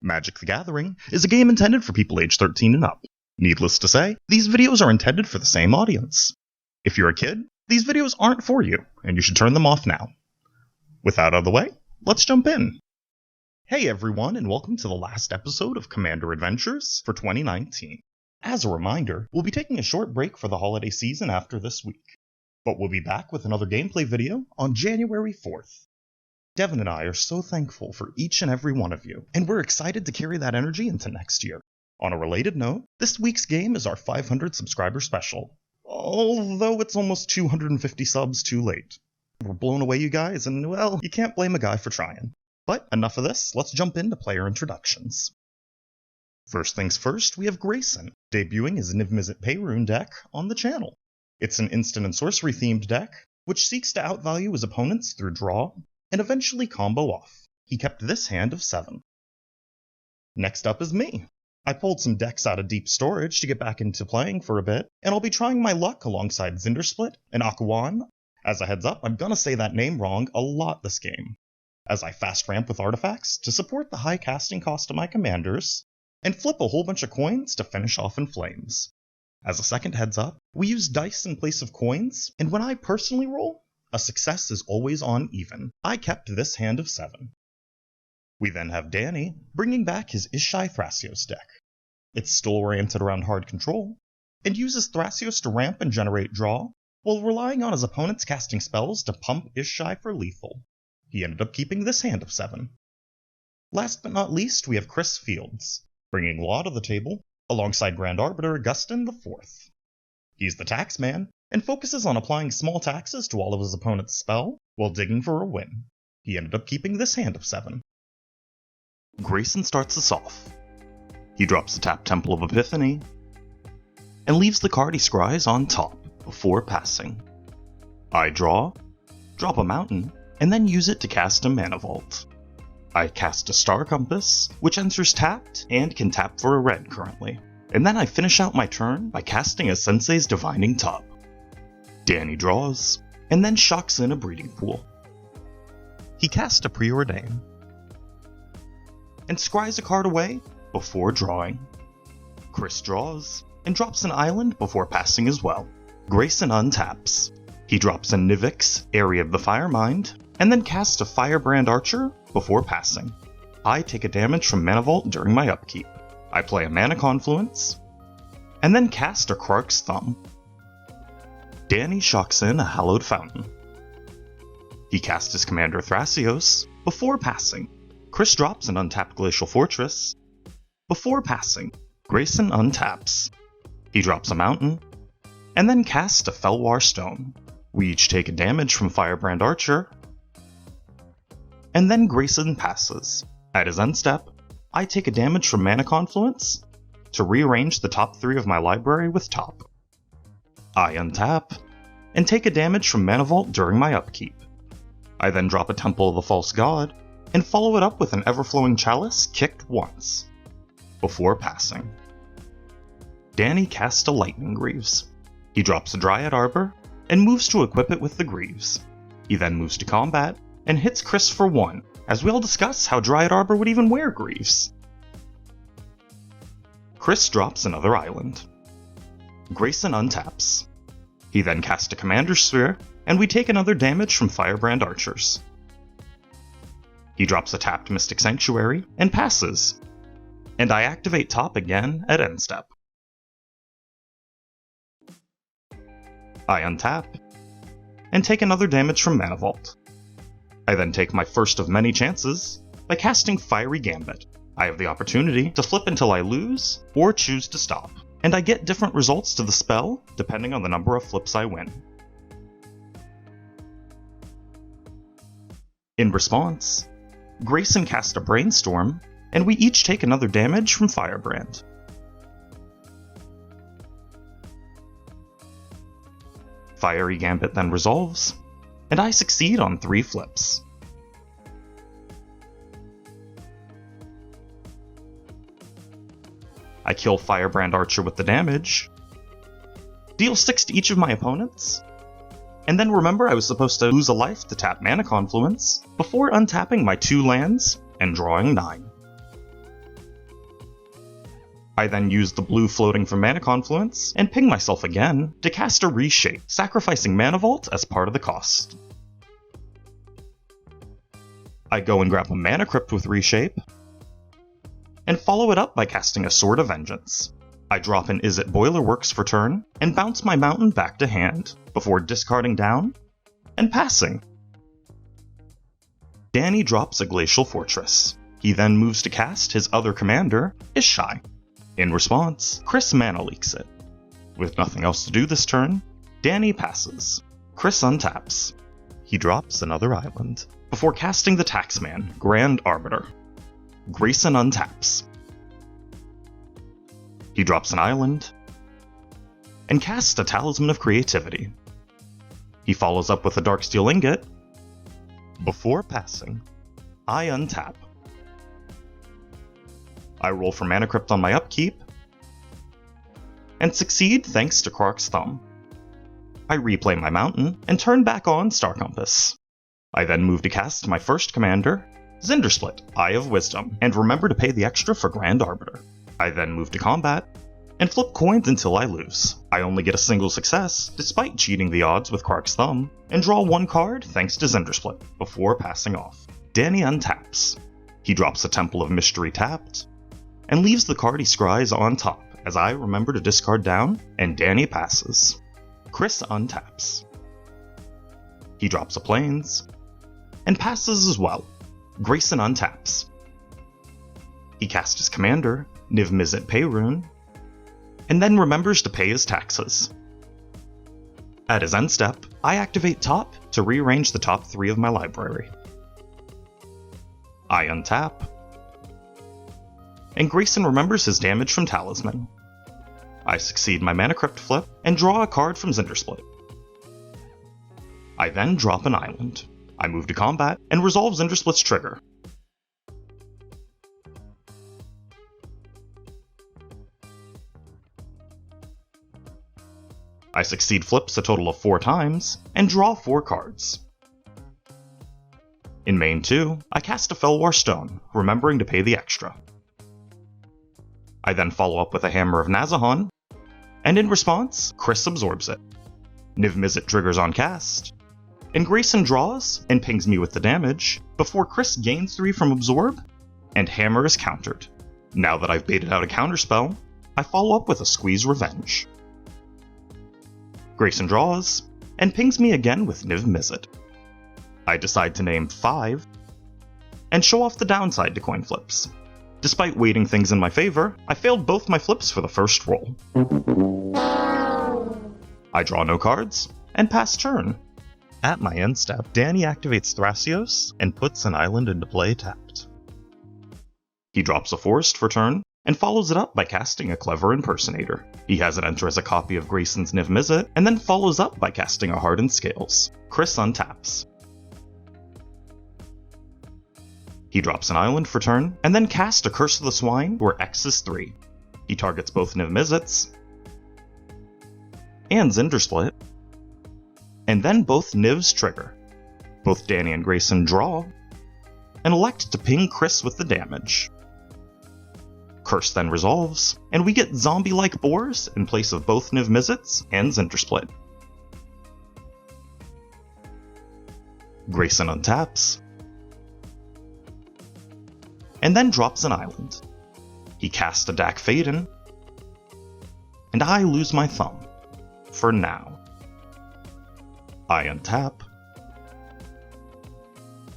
Magic the Gathering is a game intended for people age 13 and up. Needless to say, these videos are intended for the same audience. If you're a kid, these videos aren't for you, and you should turn them off now. With that out of the way, let's jump in. Hey everyone, and welcome to the last episode of Commander Adventures for 2019. As a reminder, we'll be taking a short break for the holiday season after this week, but we'll be back with another gameplay video on January 4th. Devin and I are so thankful for each and every one of you, and we're excited to carry that energy into next year. On a related note, this week's game is our 500 subscriber special, although it's almost 250 subs too late. We're blown away, you guys, and well, you can't blame a guy for trying. But enough of this, let's jump into player introductions. First things first, we have Grayson, debuting his Niv-MIzzet Parun deck on the channel. It's an instant and sorcery themed deck, which seeks to outvalue his opponents through draw, and eventually combo off. He kept this hand of 7. Next up is me. I pulled some decks out of deep storage to get back into playing for a bit, and I'll be trying my luck alongside Zndrsplt and Okaun. As a heads up, I'm gonna say that name wrong a lot this game, as I fast ramp with artifacts to support the high casting cost of my commanders, and flip a whole bunch of coins to finish off in flames. As a second heads up, we use dice in place of coins, and when I personally roll, a success is always on even. I kept this hand of 7. We then have Danny, bringing back his Ishai Thrasios deck. It's still oriented around hard control, and uses Thrasios to ramp and generate draw, while relying on his opponents casting spells to pump Ishai for lethal. He ended up keeping this hand of 7. Last but not least, we have Chris Fields, bringing Law to the table, alongside Grand Arbiter Augustin IV. He's the tax man, and focuses on applying small taxes to all of his opponent's spell, while digging for a win. He ended up keeping this hand of 7. Grayson starts us off. He drops the tapped Temple of Epiphany, and leaves the card he scries on top, before passing. I draw, drop a mountain, and then use it to cast a Mana Vault. I cast a Star Compass, which enters tapped, and can tap for a red currently. And then I finish out my turn by casting a Sensei's Divining Top. Danny draws, and then shocks in a Breeding Pool. He casts a Preordain, and scries a card away before drawing. Chris draws, and drops an island before passing as well. Grayson untaps. He drops a Niv-MIzzet, Area of the Firemind, and then casts a Firebrand Archer before passing. I take a damage from Mana Vault during my upkeep. I play a Mana Confluence, and then cast a Krark's Thumb. Danny shocks in a Hallowed Fountain. He casts his commander Thrasios before passing. Chris drops an untapped Glacial Fortress before passing. Grayson untaps. He drops a mountain, and then casts a Felwar Stone. We each take a damage from Firebrand Archer, and then Grayson passes. At his end step, I take a damage from Mana Confluence to rearrange the top 3 of my library with top. I untap, and take a damage from Mana Vault during my upkeep. I then drop a Temple of the False God, and follow it up with an Everflowing Chalice kicked once, before passing. Danny casts a Lightning Greaves. He drops a Dryad Arbor, and moves to equip it with the Greaves. He then moves to combat, and hits Chris for 1, as we'll discuss how Dryad Arbor would even wear Greaves. Chris drops another island. Grayson untaps. He then casts a Commander Sphere, and we take another damage from Firebrand Archers. He drops a tapped Mystic Sanctuary, and passes. And I activate top again at end step. I untap, and take another damage from Mana Vault. I then take my first of many chances by casting Fiery Gambit. I have the opportunity to flip until I lose, or choose to stop, and I get different results to the spell depending on the number of flips I win. In response, Grayson casts a Brainstorm, and we each take another damage from Firebrand. Fiery Gambit then resolves, and I succeed on 3 flips. I kill Firebrand Archer with the damage, deal 6 to each of my opponents, and then remember I was supposed to lose a life to tap Mana Confluence before untapping my 2 lands and drawing 9. I then use the blue floating from Mana Confluence and ping myself again to cast a Reshape, sacrificing Mana Vault as part of the cost. I go and grab a Mana Crypt with Reshape, and follow it up by casting a Sword of Vengeance. I drop an Izzet Boilerworks for turn, and bounce my mountain back to hand, before discarding down, and passing. Danny drops a Glacial Fortress. He then moves to cast his other commander, Ishai. In response, Chris Mana Leaks it. With nothing else to do this turn, Danny passes. Chris untaps. He drops another island, before casting the Taxman, Grand Arbiter. Grayson untaps. He drops an island, and casts a Talisman of Creativity. He follows up with a Darksteel Ingot. Before passing, I untap. I roll for Mana Crypt on my upkeep, and succeed thanks to Krark's Thumb. I replay my mountain, and turn back on Star Compass. I then move to cast my first commander, Zndrsplt, Eye of Wisdom, and remember to pay the extra for Grand Arbiter. I then move to combat, and flip coins until I lose. I only get a single success, despite cheating the odds with Krark's Thumb, and draw one card thanks to Zndrsplt, before passing off. Danny untaps. He drops a Temple of Mystery tapped, and leaves the card he scries on top, as I remember to discard down, and Danny passes. Chris untaps. He drops a Plains, and passes as well. Grayson untaps. He casts his commander, Niv-MIzzet Parun, and then remembers to pay his taxes. At his end step, I activate Top to rearrange the top 3 of my library. I untap, and Grayson remembers his damage from Talisman. I succeed my Mana Crypt flip and draw a card from Zndrsplt. I then drop an island. I move to combat and resolve Zndrsplt's trigger. I succeed flips a total of 4 times, and draw 4 cards. In main 2, I cast a Felwar Stone, remembering to pay the extra. I then follow up with a Hammer of Nazahan, and in response, Chris absorbs it. Niv-MIzzet triggers on cast, and Grayson draws and pings me with the damage, before Chris gains 3 from Absorb, and Hammer is countered. Now that I've baited out a counterspell, I follow up with a Squeeze Revenge. Grayson draws, and pings me again with Niv-MIzzet. I decide to name 5, and show off the downside to coin flips. Despite weighting things in my favor, I failed both my flips for the first roll. I draw no cards, and pass turn. At my end step, Danny activates Thrasios, and puts an island into play tapped. He drops a Forest for turn, and follows it up by casting a Clever Impersonator. He has it enter as a copy of Grayson's Niv-MIzzet, and then follows up by casting a Hardened Scales. Chris untaps. He drops an island for turn, and then casts a Curse of the Swine, where X is 3. He targets both Niv-MIzzets and Zndrsplt, and then both Nivs trigger. Both Danny and Grayson draw, and elect to ping Chris with the damage. Curse then resolves, and we get zombie-like boars in place of both Niv-MIzzets and Zndrsplt. Grayson untaps, and then drops an island. He casts a Dak Faden, and I lose my thumb. For now. I untap,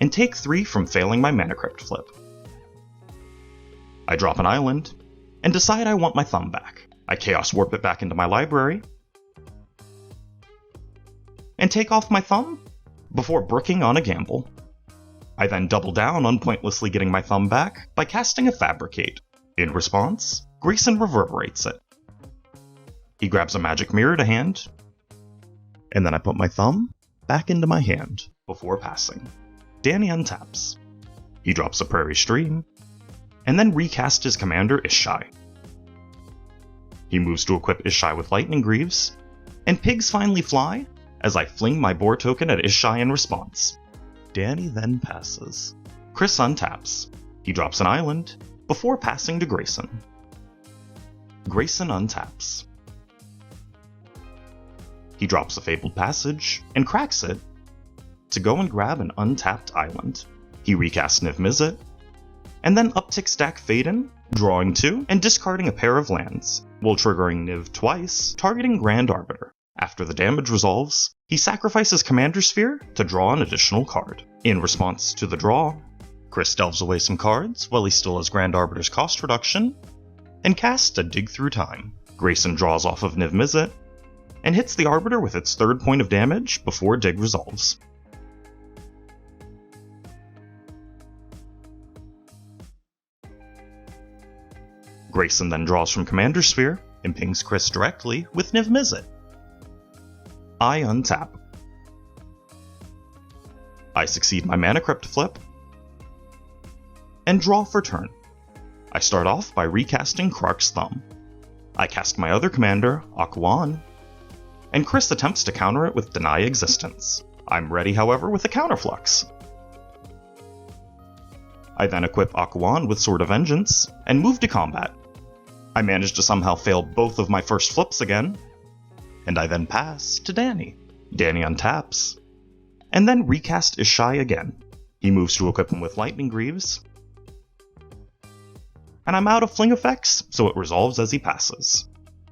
and take 3 from failing my Mana Crypt flip. I drop an island, and decide I want my thumb back. I Chaos Warp it back into my library, and take off my thumb before bricking on a gamble. I then double down on pointlessly getting my thumb back by casting a Fabricate. In response, Grayson reverberates it. He grabs a Magic Mirror to hand, and then I put my thumb back into my hand before passing. Danny untaps. He drops a Prairie Stream, and then recasts his commander Ishai. He moves to equip Ishai with Lightning Greaves, and pigs finally fly as I fling my boar token at Ishai in response. Danny then passes. Chris untaps. He drops an island before passing to Grayson. Grayson untaps. He drops a Fabled Passage and cracks it to go and grab an untapped island. He recasts Niv-MIzzet, and then upticks stack Faden, drawing 2 and discarding a pair of lands, while triggering Niv twice, targeting Grand Arbiter. After the damage resolves, he sacrifices Commander Sphere to draw an additional card. In response to the draw, Chris delves away some cards while he still has Grand Arbiter's cost reduction, and casts a Dig Through Time. Grayson draws off of Niv-MIzzet, and hits the Arbiter with its 3rd point of damage before Dig resolves. Grayson then draws from Commander Sphere and pings Chris directly with Niv-MIzzet. I untap. I succeed my Mana Crypt flip, and draw for turn. I start off by recasting Krark's Thumb. I cast my other commander, Okaun, and Chris attempts to counter it with Deny Existence. I'm ready, however, with a Counterflux. I then equip Okaun with Sword of Vengeance, and move to combat. I manage to somehow fail both of my first flips again, and I then pass to Danny. Danny untaps, and then recast Ishai again. He moves to equip him with Lightning Greaves, and I'm out of fling effects, so it resolves as he passes.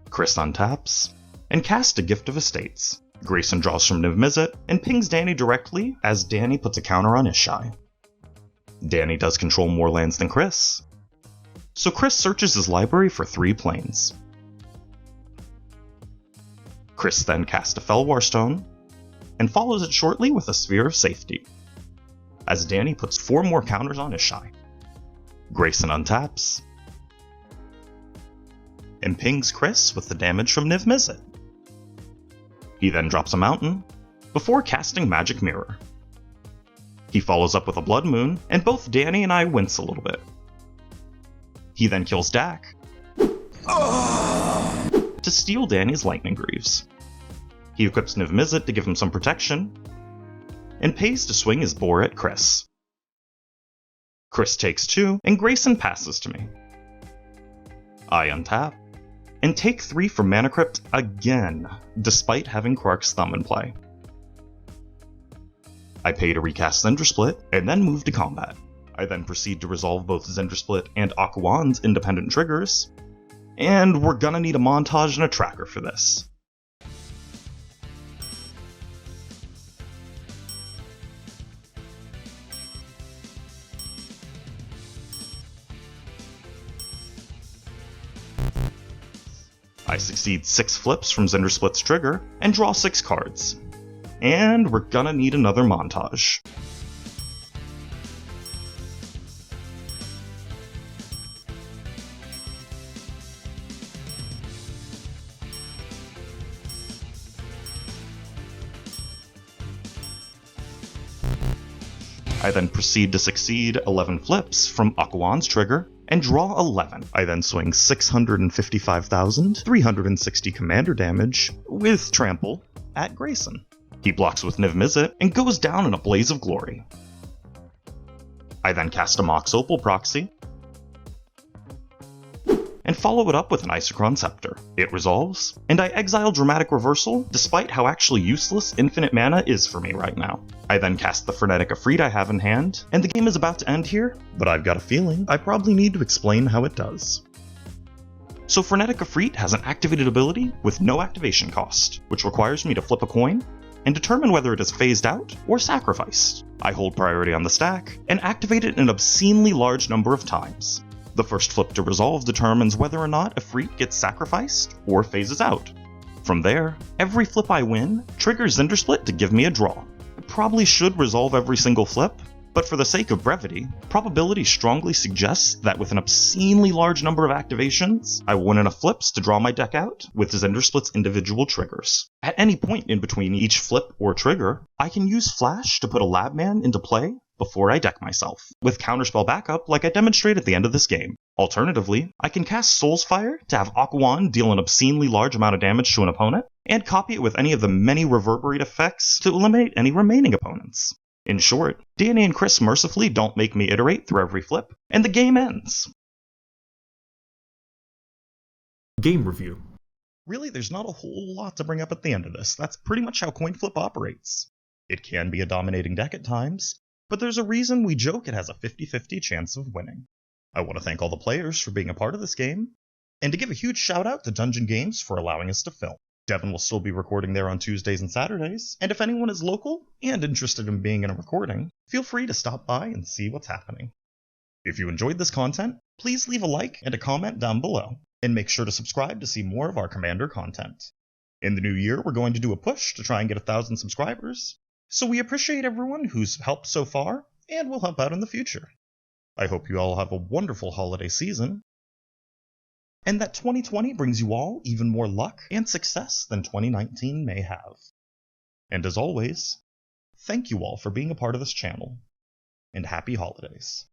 Chris untaps, and casts a Gift of Estates. Grayson draws from Niv-MIzzet, and pings Danny directly as Danny puts a counter on Ishai. Danny does control more lands than Chris, so Chris searches his library for 3 planes. Chris then casts a Felwar Stone, and follows it shortly with a Sphere of Safety, as Danny puts 4 more counters on Ishai. Grayson untaps, and pings Chris with the damage from Niv-MIzzet. He then drops a mountain, before casting Magic Mirror. He follows up with a Blood Moon, and both Danny and I wince a little bit. He then kills Dak to steal Danny's Lightning Greaves. He equips Niv-MIzzet to give him some protection, and pays to swing his boar at Chris. Chris takes 2, and Grayson passes to me. I untap, and take 3 from Mana Crypt again, despite having Krark's Thumb in play. I pay to recast Zndrsplt, and then move to combat. I then proceed to resolve both Zndrsplt and Okaun's independent triggers, and we're gonna need a montage and a tracker for this. I succeed 6 flips from Zndrsplt's trigger, and draw 6 cards. And we're gonna need another montage. I then proceed to succeed 11 flips from Okaun's trigger, and draw 11. I then swing 655,360 commander damage with Trample at Grayson. He blocks with Niv-MIzzet and goes down in a blaze of glory. I then cast a Mox Opal proxy, and follow it up with an Isochron Scepter. It resolves, and I exile Dramatic Reversal, despite how actually useless infinite mana is for me right now. I then cast the Frenetic Efreet I have in hand, and the game is about to end here, but I've got a feeling I probably need to explain how it does. So Frenetic Efreet has an activated ability with no activation cost, which requires me to flip a coin, and determine whether it is phased out or sacrificed. I hold priority on the stack, and activate it an obscenely large number of times. The first flip to resolve determines whether or not Efreet gets sacrificed or phases out. From there, every flip I win triggers Zndrsplt to give me a draw. I probably should resolve every single flip, but for the sake of brevity, probability strongly suggests that with an obscenely large number of activations, I will win enough flips to draw my deck out with Zndrsplt's individual triggers. At any point in between each flip or trigger, I can use Flash to put a Labman into play before I deck myself, with Counterspell backup like I demonstrate at the end of this game. Alternatively, I can cast Soulsfire to have Okaun deal an obscenely large amount of damage to an opponent, and copy it with any of the many Reverberate effects to eliminate any remaining opponents. In short, Danny and Chris mercifully don't make me iterate through every flip, and the game ends. Game review. Really, there's not a whole lot to bring up at the end of this. That's pretty much how coin flip operates. It can be a dominating deck at times, but there's a reason we joke it has a 50-50 chance of winning. I want to thank all the players for being a part of this game, and to give a huge shout out to Dungeon Games for allowing us to film. Devin will still be recording there on Tuesdays and Saturdays, and if anyone is local and interested in being in a recording, feel free to stop by and see what's happening. If you enjoyed this content, please leave a like and a comment down below, and make sure to subscribe to see more of our Commander content. In the new year, we're going to do a push to try and get 1,000 subscribers, so we appreciate everyone who's helped so far, and will help out in the future. I hope you all have a wonderful holiday season, and that 2020 brings you all even more luck and success than 2019 may have. And as always, thank you all for being a part of this channel, and happy holidays.